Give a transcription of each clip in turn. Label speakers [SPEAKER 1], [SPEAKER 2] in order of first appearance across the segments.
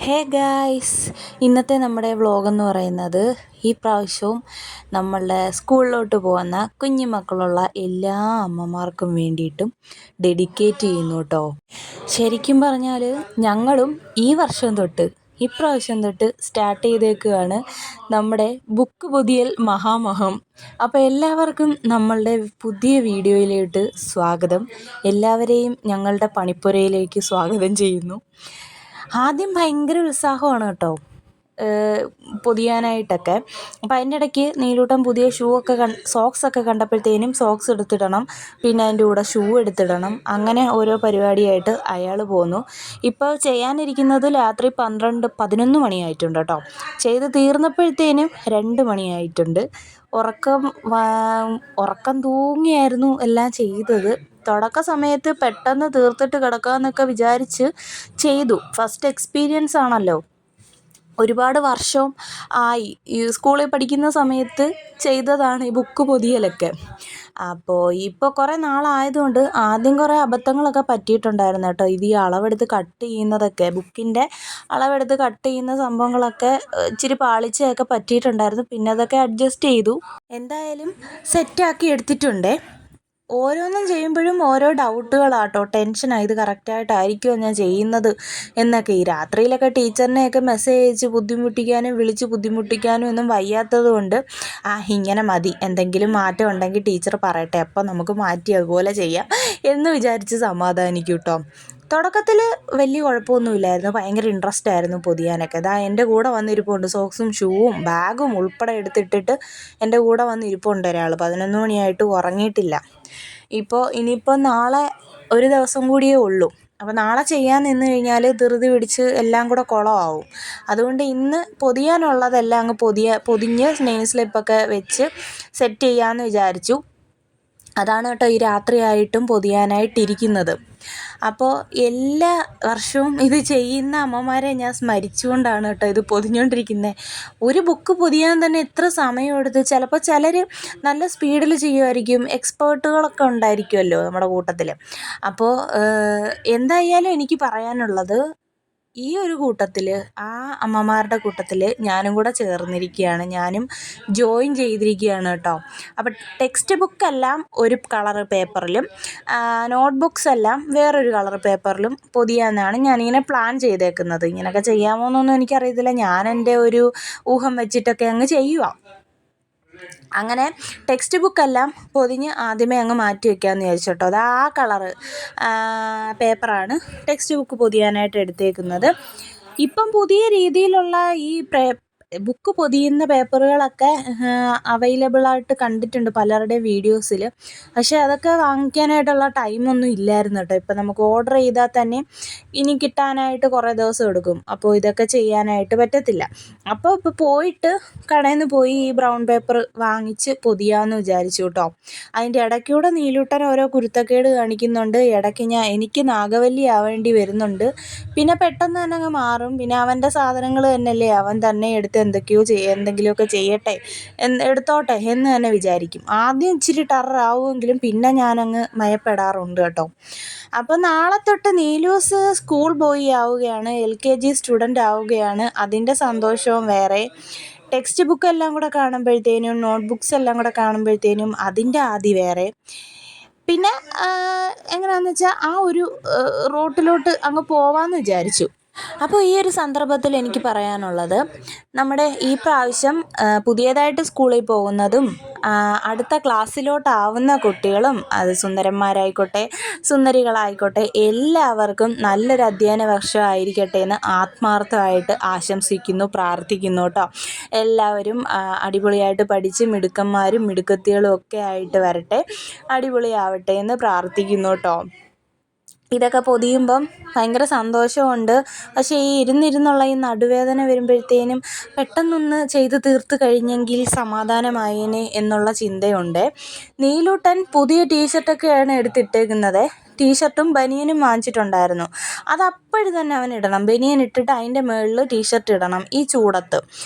[SPEAKER 1] Hey guys, ഇന്നത്തെ നമ്മുടെ വ്ളോഗെന്ന് പറയുന്നത് ഈ പ്രാവശ്യവും നമ്മളുടെ സ്കൂളിലോട്ട് പോകുന്ന കുഞ്ഞു മക്കളുള്ള എല്ലാ അമ്മമാർക്കും വേണ്ടിയിട്ടും ഡെഡിക്കേറ്റ് ചെയ്യുന്നു കേട്ടോ. ശരിക്കും പറഞ്ഞാൽ ഞങ്ങളും ഇപ്രാവശ്യം തൊട്ട് സ്റ്റാർട്ട് ചെയ്തേക്കുകയാണ് നമ്മുടെ ബുക്ക് പൊതിയൽ മഹാമഹം. അപ്പോൾ എല്ലാവർക്കും നമ്മളുടെ പുതിയ വീഡിയോയിലോട്ട് സ്വാഗതം. എല്ലാവരെയും ഞങ്ങളുടെ പണിപ്പുരയിലേക്ക് സ്വാഗതം ചെയ്യുന്നു. ആദ്യം ഭയങ്കര ഉത്സാഹമാണ് കേട്ടോ പൊതിയാനായിട്ടൊക്കെ. അപ്പം അതിൻ്റെ ഇടയ്ക്ക് നീലൂട്ടൻ പുതിയ സോക്സൊക്കെ കണ്ടപ്പോഴത്തേനും സോക്സ് എടുത്തിടണം, പിന്നെ അതിൻ്റെ കൂടെ ഷൂ എടുത്തിടണം, അങ്ങനെ ഓരോ പരിപാടിയായിട്ട് അയാൾ പോന്നു. ഇപ്പോൾ ചെയ്യാനിരിക്കുന്നത് രാത്രി 11 മണിയായിട്ടുണ്ട് കേട്ടോ. ചെയ്ത് തീർന്നപ്പോഴത്തേനും 2 മണിയായിട്ടുണ്ട്. ഉറക്കം തൂങ്ങിയായിരുന്നു എല്ലാം ചെയ്തത്. തുടക്ക സമയത്ത് പെട്ടെന്ന് തീർത്തിട്ട് കിടക്കാമെന്നൊക്കെ വിചാരിച്ച് ചെയ്തു. ഫസ്റ്റ് എക്സ്പീരിയൻസ് ആണല്ലോ, ഒരുപാട് വർഷം ആയി. ഈ സ്കൂളിൽ പഠിക്കുന്ന സമയത്ത് ചെയ്തതാണ് ഈ ബുക്ക് പൊതിയലൊക്കെ. അപ്പോൾ ഇപ്പോൾ കുറേ നാളായതുകൊണ്ട് ആദ്യം കുറേ അബദ്ധങ്ങളൊക്കെ പറ്റിയിട്ടുണ്ടായിരുന്നു കേട്ടോ. ഇത് ഈ അളവെടുത്ത് കട്ട് ചെയ്യുന്നതൊക്കെ, ബുക്കിൻ്റെ അളവെടുത്ത് കട്ട് ചെയ്യുന്ന സംഭവങ്ങളൊക്കെ ഇച്ചിരി പാളിച്ചയൊക്കെ പറ്റിയിട്ടുണ്ടായിരുന്നു. പിന്നെ അതൊക്കെ അഡ്ജസ്റ്റ് ചെയ്തു. എന്തായാലും സെറ്റാക്കി എടുത്തിട്ടുണ്ടേ. ഓരോന്നും ചെയ്യുമ്പോഴും ഓരോ ഡൗട്ടുകളാട്ടോ, ടെൻഷനാണ്. ഇത് കറക്റ്റായിട്ടായിരിക്കുമോ ഞാൻ ചെയ്യുന്നത് എന്നൊക്കെ. ഈ രാത്രിയിലൊക്കെ ടീച്ചറിനെയൊക്കെ മെസ്സേജ് അയച്ച് ബുദ്ധിമുട്ടിക്കാനും വിളിച്ച് ബുദ്ധിമുട്ടിക്കാനും ഒന്നും വയ്യാത്തത് കൊണ്ട് ഇങ്ങനെ മതി, എന്തെങ്കിലും മാറ്റം ഉണ്ടെങ്കിൽ ടീച്ചർ പറയട്ടെ, അപ്പോൾ നമുക്ക് മാറ്റി അതുപോലെ ചെയ്യാം എന്ന് വിചാരിച്ച് സമാധാനിക്കും കേട്ടോ. തുടക്കത്തിൽ വലിയ കുഴപ്പമൊന്നുമില്ലായിരുന്നു, ഭയങ്കര ഇൻട്രസ്റ്റ് ആയിരുന്നു പൊതിയാനൊക്കെ. എൻ്റെ കൂടെ വന്നിരിപ്പുണ്ട്, സോക്സും ഷൂവും ബാഗും ഉൾപ്പെടെ എടുത്തിട്ടിട്ട് എൻ്റെ കൂടെ വന്നിരിപ്പുണ്ട് ഒരാൾ. 11 മണിയായിട്ട് ഉറങ്ങിയിട്ടില്ല. ഇനിയിപ്പോൾ നാളെ ഒരു ദിവസം കൂടിയേ ഉള്ളൂ. അപ്പോൾ നാളെ ചെയ്യാൻ നിന്ന് കഴിഞ്ഞാൽ ധൃതി പിടിച്ച് എല്ലാം കൂടെ കുളമാവും. അതുകൊണ്ട് ഇന്ന് പൊതിയാനുള്ളതെല്ലാം അങ്ങ് പൊതിഞ്ഞ് നെയിം സ്ലിപ്പൊക്കെ വെച്ച് സെറ്റ് ചെയ്യാമെന്ന് വിചാരിച്ചു. അതാണ് കേട്ടോ ഈ രാത്രിയായിട്ടും പൊതിയാനായിട്ടിരിക്കുന്നത്. അപ്പോൾ എല്ലാ വർഷവും ഇത് ചെയ്യുന്ന അമ്മമാരെ ഞാൻ സ്മരിച്ചുകൊണ്ടാണ് കേട്ടോ ഇത് പൊതിഞ്ഞുകൊണ്ടിരിക്കുന്നത്. ഒരു ബുക്ക് പൊതിയാൻ തന്നെ എത്ര സമയമെടുത്ത്. ചിലപ്പോൾ ചിലർ നല്ല സ്പീഡിൽ ചെയ്യുമായിരിക്കും, എക്സ്പേർട്ടുകളൊക്കെ ഉണ്ടായിരിക്കുമല്ലോ നമ്മുടെ കൂട്ടത്തിൽ. അപ്പോൾ എന്തായാലും എനിക്ക് പറയാനുള്ളത്, ഈ ഒരു കൂട്ടത്തിൽ, ആ അമ്മമാരുടെ കൂട്ടത്തിൽ ഞാനും കൂടെ ചേർന്നിരിക്കുകയാണ്, ഞാനും ജോയിൻ ചെയ്തിരിക്കുകയാണ് കേട്ടോ. അപ്പം ടെക്സ്റ്റ് ബുക്കെല്ലാം ഒരു കളർ പേപ്പറിലും നോട്ട് ബുക്സ് എല്ലാം വേറൊരു കളർ പേപ്പറിലും പൊതിയാമെന്നാണ് ഞാനിങ്ങനെ പ്ലാൻ ചെയ്തേക്കുന്നത്. ഇങ്ങനെയൊക്കെ ചെയ്യാമോ എന്നൊന്നും എനിക്കറിയത്തില്ല, ഞാൻ എൻ്റെ ഒരു ഊഹം വെച്ചിട്ടൊക്കെ അങ്ങ് ചെയ്യുക. അങ്ങനെ ടെക്സ്റ്റ് ബുക്കെല്ലാം പൊതിഞ്ഞ് ആദ്യമേ അങ്ങ് മാറ്റി വയ്ക്കാമെന്ന് വിചാരിച്ചു കേട്ടോ. അത് ആ കളറ് പേപ്പറാണ് ടെക്സ്റ്റ് ബുക്ക് പൊതിയാനായിട്ട് എടുത്തേക്കുന്നത്. ഇപ്പം പുതിയ രീതിയിലുള്ള ഈ ബുക്ക് പൊതിയുന്ന പേപ്പറുകളൊക്കെ അവൈലബിളായിട്ട് കണ്ടിട്ടുണ്ട് പലരുടെയും വീഡിയോസിൽ. പക്ഷേ അതൊക്കെ വാങ്ങിക്കാനായിട്ടുള്ള ടൈമൊന്നും ഇല്ലായിരുന്നു കേട്ടോ. ഇപ്പം നമുക്ക് ഓർഡർ ചെയ്താൽ തന്നെ ഇനി കിട്ടാനായിട്ട് കുറേ ദിവസം എടുക്കും. അപ്പോൾ ഇതൊക്കെ ചെയ്യാനായിട്ട് പറ്റത്തില്ല. അപ്പോൾ ഇപ്പോൾ പോയിട്ട് കടയിൽ നിന്ന് പോയി ഈ ബ്രൗൺ പേപ്പർ വാങ്ങിച്ച് പൊതിയാമെന്ന് വിചാരിച്ചു കേട്ടോ. അതിൻ്റെ ഇടയ്ക്കൂടെ നീലൂട്ടൻ ഓരോ കുരുത്തക്കേട് കാണിക്കുന്നുണ്ട്. ഇടയ്ക്ക് എനിക്ക് നാഗവല്ലി ആവേണ്ടി വരുന്നുണ്ട്. പിന്നെ പെട്ടെന്ന് തന്നെ അങ്ങ് മാറും. പിന്നെ അവൻ്റെ സാധനങ്ങൾ തന്നെയല്ലേ, അവൻ തന്നെ എടുത്ത് എന്തെങ്കിലുമൊക്കെ ചെയ്യട്ടെ, എടുത്തോട്ടെ എന്ന് തന്നെ വിചാരിക്കും. ആദ്യം ഇച്ചിരി ടെററാവുമെങ്കിലും പിന്നെ ഞാനങ്ങ് മയപ്പെടാറുണ്ട് കേട്ടോ. അപ്പോൾ നാളെ തൊട്ട് നീലൂസ് സ്കൂൾ ബോയ് ആവുകയാണ്, LKG സ്റ്റുഡൻ്റ് ആവുകയാണ്. അതിൻ്റെ സന്തോഷവും വേറെ. ടെക്സ്റ്റ് ബുക്ക് എല്ലാം കൂടെ കാണുമ്പോഴത്തേനും നോട്ട് ബുക്സ് എല്ലാം കൂടെ കാണുമ്പോഴത്തേനും അതിൻ്റെ ആദി വേറെ. പിന്നെ എങ്ങനെയാണെന്ന് വെച്ചാൽ ആ ഒരു റോട്ടിലോട്ട് അങ്ങ് പോവാമെന്ന് വിചാരിച്ചു. അപ്പോൾ ഈ ഒരു സന്ദർഭത്തിൽ എനിക്ക് പറയാനുള്ളത്, നമ്മുടെ ഈ പ്രാവശ്യം പുതിയതായിട്ട് സ്കൂളിൽ പോകുന്നതും അടുത്ത ക്ലാസ്സിലോട്ടാവുന്ന കുട്ടികളും, അത് സുന്ദരന്മാരായിക്കോട്ടെ സുന്ദരികളായിക്കോട്ടെ, എല്ലാവർക്കും നല്ലൊരു അധ്യയന വർഷം ആയിരിക്കട്ടെ എന്ന് ആത്മാർത്ഥമായിട്ട് ആശംസിക്കുന്നു, പ്രാർത്ഥിക്കുന്നു കേട്ടോ. എല്ലാവരും അടിപൊളിയായിട്ട് പഠിച്ച് മിടുക്കന്മാരും മിടുക്കത്തികളും ഒക്കെ ആയിട്ട് വരട്ടെ, അടിപൊളിയാവട്ടെ എന്ന് പ്രാർത്ഥിക്കുന്നു കേട്ടോ. ഇതൊക്കെ പൊതിയുമ്പം ഭയങ്കര സന്തോഷമുണ്ട്. പക്ഷേ ഈ ഇരുന്നുള്ള ഈ നടുവേദന വരുമ്പോഴത്തേനും പെട്ടെന്നൊന്ന് ചെയ്ത് തീർത്ത് കഴിഞ്ഞെങ്കിൽ സമാധാനമായേനെ എന്നുള്ള ചിന്തയുണ്ട്. നീലൂട്ടൻ പുതിയ ടീഷർട്ടൊക്കെയാണ് എടുത്തിട്ടേക്കുന്നത്. ടീഷർട്ടും ബനിയനും വാങ്ങിച്ചിട്ടുണ്ടായിരുന്നു. അത് അപ്പോഴും തന്നെ അവൻ ഇടണം. ബനിയൻ ഇട്ടിട്ട് അതിൻ്റെ മുകളിൽ ടീഷർട്ട് ഇടണം. ഈ ചൂടത്ത്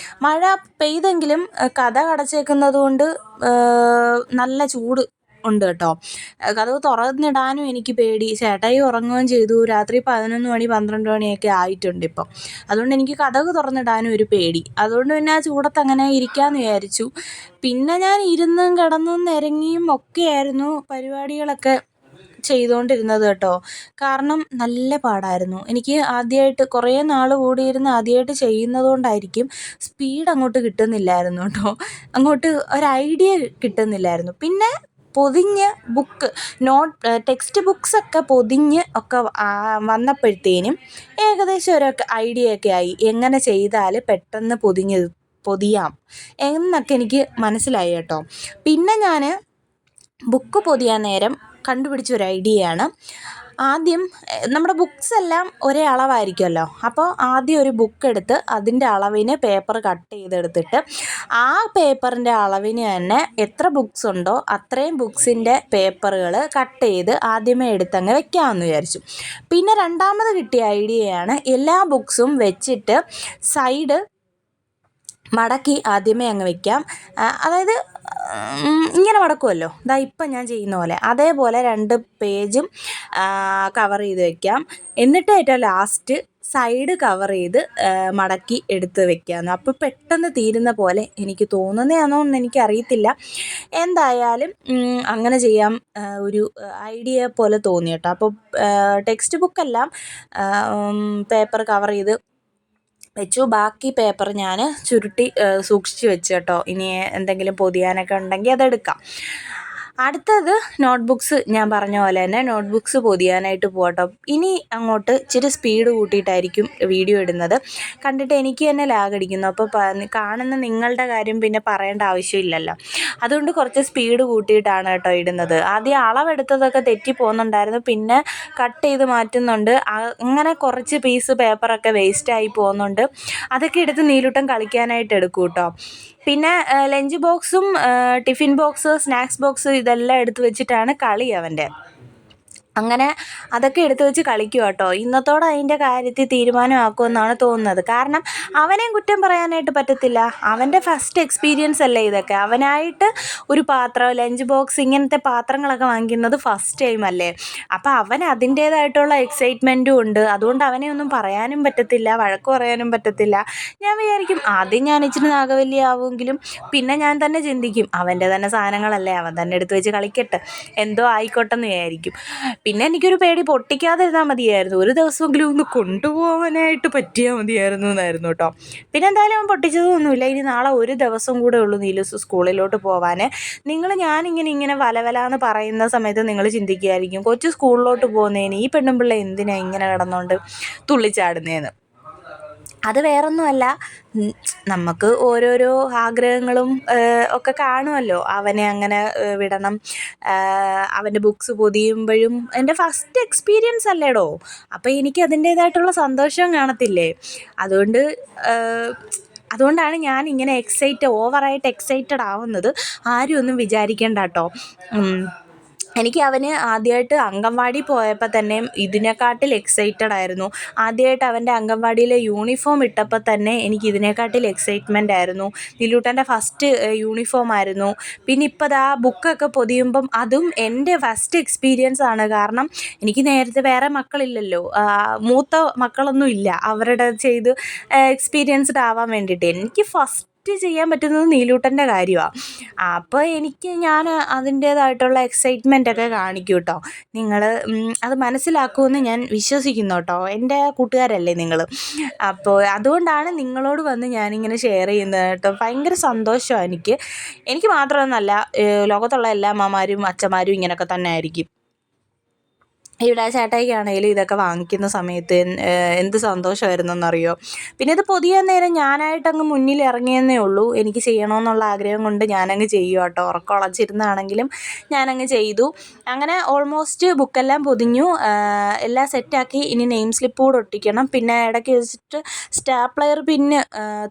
[SPEAKER 1] മഴ പെയ്തെങ്കിലും കതക് അടച്ചേക്കുന്നത് കൊണ്ട് നല്ല ചൂട് ഉണ്ട് കേട്ടോ. കതക് തുറന്നിടാനും എനിക്ക് പേടി. ചേട്ടായി ഉറങ്ങുകയും ചെയ്തു. രാത്രി 11 മണി 12 മണിയൊക്കെ ആയിട്ടുണ്ട് ഇപ്പം. അതുകൊണ്ട് എനിക്ക് കതക് തുറന്നിടാനും ഒരു പേടി. അതുകൊണ്ട് പിന്നെ ആ ചൂടത്ത് അങ്ങനെ ഇരിക്കാമെന്ന് വിചാരിച്ചു. പിന്നെ ഞാൻ ഇരുന്നും കിടന്നും നിരങ്ങിയും ഒക്കെയായിരുന്നു പരിപാടികളൊക്കെ ചെയ്തുകൊണ്ടിരുന്നത് കേട്ടോ. കാരണം നല്ല പാടായിരുന്നു. എനിക്ക് ആദ്യമായിട്ട് കുറേ നാൾ കൂടിയിരുന്ന് ആദ്യമായിട്ട് ചെയ്യുന്നത് കൊണ്ടായിരിക്കും സ്പീഡ് അങ്ങോട്ട് കിട്ടുന്നില്ലായിരുന്നു കേട്ടോ. അങ്ങോട്ട് ഒരു ഐഡിയ കിട്ടുന്നില്ലായിരുന്നു. പിന്നെ പൊതിഞ്ഞ് ബുക്ക് ടെക്സ്റ്റ് ബുക്സൊക്കെ പൊതിഞ്ഞ് ഒക്കെ വന്നപ്പോഴത്തേനും ഏകദേശം ഒരു ഐഡിയ ഒക്കെ ആയി. എങ്ങനെ ചെയ്താൽ പെട്ടെന്ന് പൊതിയാം എന്നൊക്കെ എനിക്ക് മനസ്സിലായി കേട്ടോ. പിന്നെ ഞാൻ ബുക്ക് പൊതിയാൻ നേരം കണ്ടുപിടിച്ചൊരു ഐഡിയയാണ്. ആദ്യം നമ്മുടെ ബുക്സ് എല്ലാം ഒരേ അളവായിരിക്കുമല്ലോ. അപ്പോൾ ആദ്യം ഒരു ബുക്ക് എടുത്ത് അതിൻ്റെ അളവിന് പേപ്പർ കട്ട് ചെയ്തെടുത്തിട്ട് ആ പേപ്പറിൻ്റെ അളവിന് തന്നെ എത്ര ബുക്സ് ഉണ്ടോ അത്രയും ബുക്സിൻ്റെ പേപ്പറുകൾ കട്ട് ചെയ്ത് ആദ്യമേ എടുത്തങ്ങ് വെക്കാമെന്ന് വിചാരിച്ചു. പിന്നെ രണ്ടാമത് കിട്ടിയ ഐഡിയയാണ് എല്ലാ ബുക്സും വെച്ചിട്ട് സൈഡ് മടക്കി ആദ്യമേ അങ്ങ് വയ്ക്കാം. അതായത് ഇങ്ങനെ മടക്കുമല്ലോ, ഇതാ ഇപ്പം ഞാൻ ചെയ്യുന്ന പോലെ അതേപോലെ 2 പേജും കവർ ചെയ്ത് വയ്ക്കാം. എന്നിട്ട് ഏറ്റവും ലാസ്റ്റ് സൈഡ് കവർ ചെയ്ത് മടക്കി എടുത്ത് വെക്കാമെന്ന്. അപ്പോൾ പെട്ടെന്ന് തീരുന്ന പോലെ എനിക്ക് തോന്നുന്നതാണോ എന്ന് എനിക്കറിയത്തില്ല. എന്തായാലും അങ്ങനെ ചെയ്യാം ഒരു ഐഡിയ പോലെ തോന്നി കേട്ടോ. അപ്പോൾ ടെക്സ്റ്റ് ബുക്കെല്ലാം പേപ്പർ കവർ ചെയ്ത് വെച്ചു. ബാക്കി പേപ്പർ ഞാൻ ചുരുട്ടി സൂക്ഷിച്ച് വെച്ചു കേട്ടോ. ഇനി എന്തെങ്കിലും പൊതിയാനൊക്കെ ഉണ്ടെങ്കിൽ അതെടുക്കാം. അടുത്തത് നോട്ട്ബുക്സ്. ഞാൻ പറഞ്ഞ പോലെ തന്നെ നോട്ട്ബുക്സ് പൊതിയാനായിട്ട് പോകട്ടോ. ഇനി അങ്ങോട്ട് ഇച്ചിരി സ്പീഡ് കൂട്ടിയിട്ടായിരിക്കും വീഡിയോ ഇടുന്നത്. കണ്ടിട്ട് എനിക്ക് തന്നെ ലാഗ് അടിക്കുന്നു. അപ്പോൾ കാണുന്ന നിങ്ങളുടെ കാര്യം പിന്നെ പറയേണ്ട ആവശ്യമില്ലല്ലോ. അതുകൊണ്ട് കുറച്ച് സ്പീഡ് കൂട്ടിയിട്ടാണ് കേട്ടോ ഇടുന്നത്. ആദ്യം അളവെടുത്തതൊക്കെ തെറ്റി പോകുന്നുണ്ടായിരുന്നു. പിന്നെ കട്ട് ചെയ്ത് മാറ്റുന്നുണ്ട്. അങ്ങനെ കുറച്ച് പീസ് പേപ്പറൊക്കെ വേസ്റ്റായി പോകുന്നുണ്ട്. അതൊക്കെ എടുത്ത് നീലൂട്ടൻ കളിക്കാനായിട്ട് എടുക്കും കേട്ടോ. പിന്നെ ലഞ്ച് ബോക്സും ടിഫിൻ ബോക്സ് സ്നാക്സ് ബോക്സ് ഇതെല്ലാം എടുത്ത് വെച്ചിട്ടാണ് കളി അവൻ്റെ. അങ്ങനെ അതൊക്കെ എടുത്ത് വെച്ച് കളിക്കുക കേട്ടോ. ഇന്നത്തോടെ അതിൻ്റെ കാര്യത്തിൽ തീരുമാനമാക്കുമെന്നാണ് തോന്നുന്നത്. കാരണം അവനെയും കുറ്റം പറയാനായിട്ട് പറ്റത്തില്ല. അവൻ്റെ ഫസ്റ്റ് എക്സ്പീരിയൻസ് അല്ലേ ഇതൊക്കെ. അവനായിട്ട് ഒരു പാത്രം ലഞ്ച് ബോക്സ് ഇങ്ങനത്തെ പാത്രങ്ങളൊക്കെ വാങ്ങിക്കുന്നത് ഫസ്റ്റ് ടൈം അല്ലേ. അപ്പോൾ അവൻ അതിൻ്റേതായിട്ടുള്ള എക്സൈറ്റ്മെൻറ്റും ഉണ്ട്. അതുകൊണ്ട് അവനെ ഒന്നും പറയാനും പറ്റത്തില്ല, വഴക്ക് പറയാനും പറ്റത്തില്ല. ഞാൻ വിചാരിക്കും ആദ്യം ഞാൻ ഇച്ചിരി നാഗവല്ലിയാവുമെങ്കിലും പിന്നെ ഞാൻ തന്നെ ചിന്തിക്കും അവൻ്റെ തന്നെ സാധനങ്ങളല്ലേ, അവൻ തന്നെ എടുത്ത് വെച്ച് കളിക്കട്ടെ, എന്തോ ആയിക്കോട്ടെന്ന് വിചാരിക്കും. പിന്നെ എനിക്കൊരു പേടി, പൊട്ടിക്കാതിരുന്നാൽ മതിയായിരുന്നു, ഒരു ദിവസമെങ്കിലും ഒന്ന് കൊണ്ടുപോകാനായിട്ട് പറ്റിയാൽ മതിയായിരുന്നു എന്നായിരുന്നു കേട്ടോ. പിന്നെ എന്തായാലും അവൻ പൊട്ടിച്ചതൊന്നുമില്ല. ഇനി നാളെ ഒരു ദിവസം കൂടെ ഉള്ളൂ നീലൂസ് സ്കൂളിലോട്ട് പോകാൻ. ഞാനിങ്ങനെ വലവലാന്ന് പറയുന്ന സമയത്ത് നിങ്ങൾ ചിന്തിക്കുകയായിരിക്കും കൊച്ചു സ്കൂളിലോട്ട് പോകുന്നതിന് ഈ പെണ്ണുമ്പിള്ള എന്തിനാ ഇങ്ങനെ കിടന്നുകൊണ്ട് തുള്ളിച്ചാടുന്നതെന്ന്. അത് വേറൊന്നുമല്ല, നമുക്ക് ഓരോരോ ആഗ്രഹങ്ങളും ഒക്കെ കാണുമല്ലോ. അവനെ അങ്ങനെ വിടണം, അവൻ്റെ ബുക്സ് പൊതിയുമ്പോഴും എൻ്റെ ഫസ്റ്റ് എക്സ്പീരിയൻസ് അല്ലേടോ. അപ്പോൾ എനിക്ക് അതിൻ്റേതായിട്ടുള്ള സന്തോഷം കാണത്തില്ലേ. അതുകൊണ്ടാണ് ഞാൻ ഇങ്ങനെ ഓവറായിട്ട് എക്സൈറ്റഡ് ആവുന്നത്. ആരും ഒന്നും വിചാരിക്കേണ്ട കേട്ടോ. എനിക്ക് അവന് ആദ്യമായിട്ട് അംഗൻവാടി പോയപ്പോൾ തന്നെ ഇതിനെക്കാട്ടിൽ എക്സൈറ്റഡ് ആയിരുന്നു. ആദ്യമായിട്ട് അവൻ്റെ അംഗൻവാടിയിലെ യൂണിഫോം ഇട്ടപ്പോൾ തന്നെ എനിക്ക് ഇതിനെക്കാട്ടിൽ എക്സൈറ്റ്മെൻ്റ് ആയിരുന്നു. നിലൂട്ടൻ്റെ ഫസ്റ്റ് യൂണിഫോം ആയിരുന്നു. പിന്നെ ഇപ്പോൾ ദാ ബുക്കൊക്കെ പൊതിയുമ്പം അതും എൻ്റെ ഫസ്റ്റ് എക്സ്പീരിയൻസ് ആണ്. കാരണം എനിക്ക് നേരത്തെ വേറെ മക്കളില്ലല്ലോ, മൂത്ത മക്കളൊന്നും ഇല്ല. അവരുടെ ചെയ്ത് എക്സ്പീരിയൻസ്ഡ് ആവാൻ വേണ്ടിയിട്ട് എനിക്ക് ഫസ്റ്റ് ചെയ്യാൻ പറ്റുന്നത് നീലൂട്ടൻ്റെ കാര്യമാണ്. അപ്പോൾ ഞാൻ അതിൻ്റേതായിട്ടുള്ള എക്സൈറ്റ്മെൻ്റ് ഒക്കെ കാണിക്കും കേട്ടോ. നിങ്ങൾ അത് മനസ്സിലാക്കുമെന്ന് ഞാൻ വിശ്വസിക്കുന്നു കേട്ടോ. എൻ്റെ കൂട്ടുകാരല്ലേ നിങ്ങൾ. അപ്പോൾ അതുകൊണ്ടാണ് നിങ്ങളോട് വന്ന് ഞാനിങ്ങനെ ഷെയർ ചെയ്യുന്നത് കേട്ടോ. ഭയങ്കര സന്തോഷമാണ് എനിക്ക് മാത്രമൊന്നുമല്ല, ലോകത്തുള്ള എല്ലാ അമ്മമാരും അച്ഛന്മാരും ഇങ്ങനെയൊക്കെ തന്നെ ആയിരിക്കും. ഇവിടെ ചേട്ടായിക്കാണെങ്കിലും ഇതൊക്കെ വാങ്ങിക്കുന്ന സമയത്ത് എന്ത് സന്തോഷമായിരുന്നെന്നറിയോ. പിന്നെ ഇത് പൊതിയാൻ നേരം ഞാനായിട്ടങ്ങ് മുന്നിൽ ഇറങ്ങിയെന്നേ ഉള്ളൂ. എനിക്ക് ചെയ്യണമെന്നുള്ള ആഗ്രഹം കൊണ്ട് ഞാനങ്ങ് ചെയ്യുക കേട്ടോ. ഉറക്കമുളച്ചിരുന്നാണെങ്കിലും ഞാനങ്ങ് ചെയ്തു. അങ്ങനെ ഓൾമോസ്റ്റ് ബുക്കെല്ലാം പൊതിഞ്ഞു, എല്ലാം സെറ്റാക്കി. ഇനി നെയിം സ്ലിപ്പ് കൂടെ ഒട്ടിക്കണം. പിന്നെ ഇടയ്ക്ക് വെച്ചിട്ട് സ്റ്റാപ്ലയർ പിന്ന്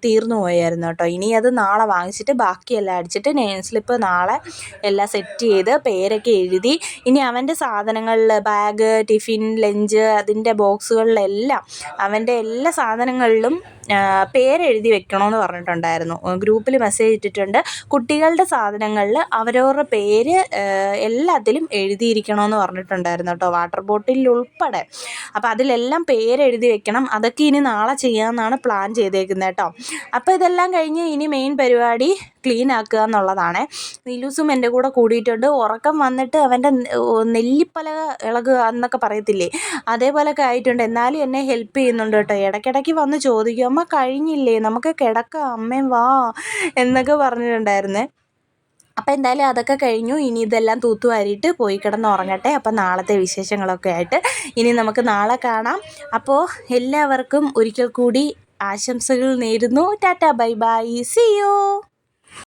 [SPEAKER 1] തീർന്നു പോയായിരുന്നു കേട്ടോ. ഇനി അത് നാളെ വാങ്ങിച്ചിട്ട് ബാക്കിയെല്ലാം അടിച്ചിട്ട് നെയിം സ്ലിപ്പ് നാളെ എല്ലാം സെറ്റ് ചെയ്ത് പേരൊക്കെ എഴുതി ഇനി അവൻ്റെ സാധനങ്ങളിൽ ബാഗ് ടിഫിൻ ലഞ്ച് അതിൻ്റെ ബോക്സുകളിലെല്ലാം അവൻ്റെ എല്ലാ സാധനങ്ങളിലും പേരെഴുതി വെക്കണമെന്ന് പറഞ്ഞിട്ടുണ്ടായിരുന്നു. ഗ്രൂപ്പിൽ മെസ്സേജ് ഇട്ടിട്ടുണ്ട്. കുട്ടികളുടെ സാധനങ്ങളിൽ അവരവരുടെ പേര് എല്ലാത്തിലും എഴുതിയിരിക്കണമെന്ന് പറഞ്ഞിട്ടുണ്ടായിരുന്നു കേട്ടോ, വാട്ടർ ബോട്ടിലിൽ ഉൾപ്പെടെ. അപ്പോൾ അതിലെല്ലാം പേരെഴുതി വെക്കണം. അതൊക്കെ ഇനി നാളെ ചെയ്യാമെന്നാണ് പ്ലാൻ ചെയ്തേക്കുന്നത് കേട്ടോ. അപ്പോൾ ഇതെല്ലാം കഴിഞ്ഞ് ഇനി മെയിൻ പരിപാടി ക്ലീൻ ആക്കുക എന്നുള്ളതാണ്. നീലൂസും എൻ്റെ കൂടെ കൂടിയിട്ടുണ്ട്. ഉറക്കം വന്നിട്ട് അവൻ്റെ നെല്ലിപ്പലക ഇളകുക എന്നൊക്കെ പറയത്തില്ലേ, അതേപോലെയൊക്കെ ആയിട്ടുണ്ട്. എന്നാലും എന്നെ ഹെൽപ്പ് ചെയ്യുന്നുണ്ട് കേട്ടോ. ഇടയ്ക്കിടയ്ക്ക് വന്ന് ചോദിക്കും, അമ്മ കഴിഞ്ഞില്ലേ, നമുക്ക് കിടക്കാം, അമ്മയും വാ എന്നൊക്കെ പറഞ്ഞിട്ടുണ്ടായിരുന്നേ. അപ്പോൾ എന്തായാലും അതൊക്കെ കഴിഞ്ഞു. ഇനി ഇതെല്ലാം തൂത്തുവാരിയിട്ട് പോയി കിടന്ന് ഉറങ്ങട്ടെ. അപ്പോൾ നാളത്തെ വിശേഷങ്ങളൊക്കെ ആയിട്ട് ഇനി നമുക്ക് നാളെ കാണാം. അപ്പോൾ എല്ലാവർക്കും ഒരിക്കൽ കൂടി ആശംസകൾ നേരുന്നു. Tata, bye bye, see U.